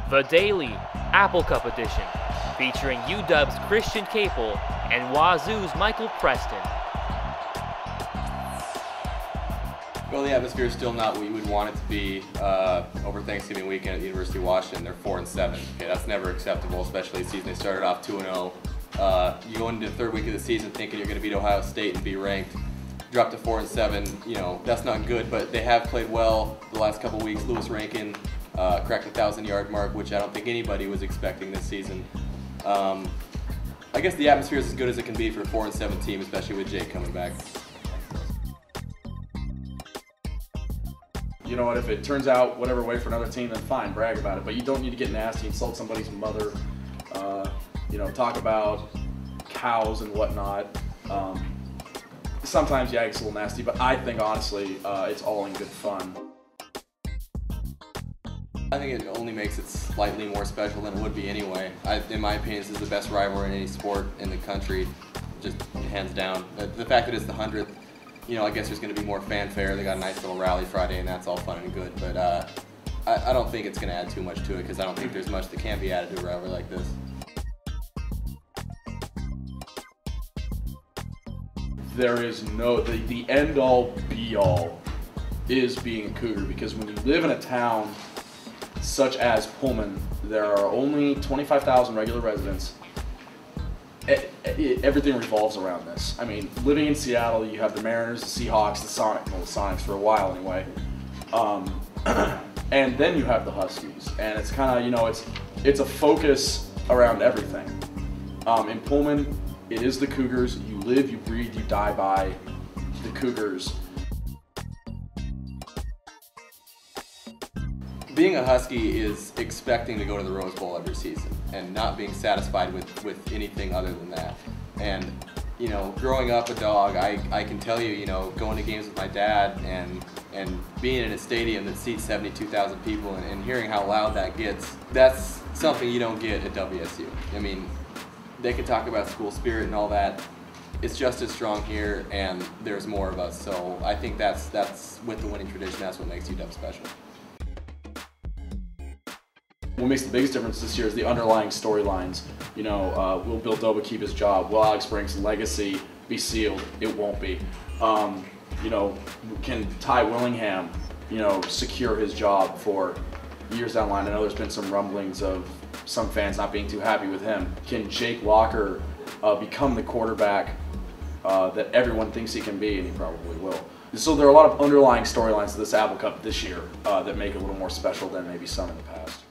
The Daily Apple Cup Edition, featuring UW's Christian Caple and Wazoo's Michael Preston. Well, the atmosphere is still not what you would want it to be over Thanksgiving weekend at the University of Washington. They're 4-7. Okay, that's never acceptable, especially the season they started off 2-0. You go into the third week of the season thinking you're going to beat Ohio State and be ranked. Drop to 4-7. You know, that's not good, but they have played well the last couple weeks. Lewis Rankin cracked the 1,000-yard mark, which I don't think anybody was expecting this season. I guess the atmosphere is as good as it can be for a 4-7 team, especially with Jake coming back. You know what, if it turns out whatever way for another team, then fine, brag about it. But you don't need to get nasty, insult somebody's mother, you know, talk about cows and whatnot. Sometimes, yeah, it's a little nasty, but I think, honestly, it's all in good fun. I think it only makes it slightly more special than it would be anyway. In my opinion, this is the best rivalry in any sport in the country, just hands down. The fact that it's the 100th, you know, I guess there's going to be more fanfare. They got a nice little rally Friday, and that's all fun and good. But I don't think it's going to add too much to it, because I don't think there's much that can be added to a rivalry like this. There is no, the end-all, be-all is being a Cougar, because when you live in a town such as Pullman, there are only 25,000 regular residents. Everything revolves around this. I mean, living in Seattle, you have the Mariners, the Seahawks, the Sonics for a while anyway, and then you have the Huskies, and it's kind of, you know, it's a focus around everything. In Pullman, it is the Cougars. You live, you breathe, you die by the Cougars. Being a Husky is expecting to go to the Rose Bowl every season and not being satisfied with anything other than that. And, you know, growing up a dog, I can tell you, you know, going to games with my dad and being in a stadium that seats 72,000 people and hearing how loud that gets, that's something you don't get at WSU. I mean, they can talk about school spirit and all that. It's just as strong here, and there's more of us. So I think that's with the winning tradition, that's what makes UW special. What makes the biggest difference this year is the underlying storylines. You know, will Bill Doba keep his job? Will Alex Brink's legacy be sealed? It won't be. You know, can Ty Willingham, you know, secure his job for years down the line? I know there's been some rumblings of some fans not being too happy with him. Can Jake Locker become the quarterback that everyone thinks he can be? And he probably will. So there are a lot of underlying storylines to this Apple Cup this year that make it a little more special than maybe some in the past.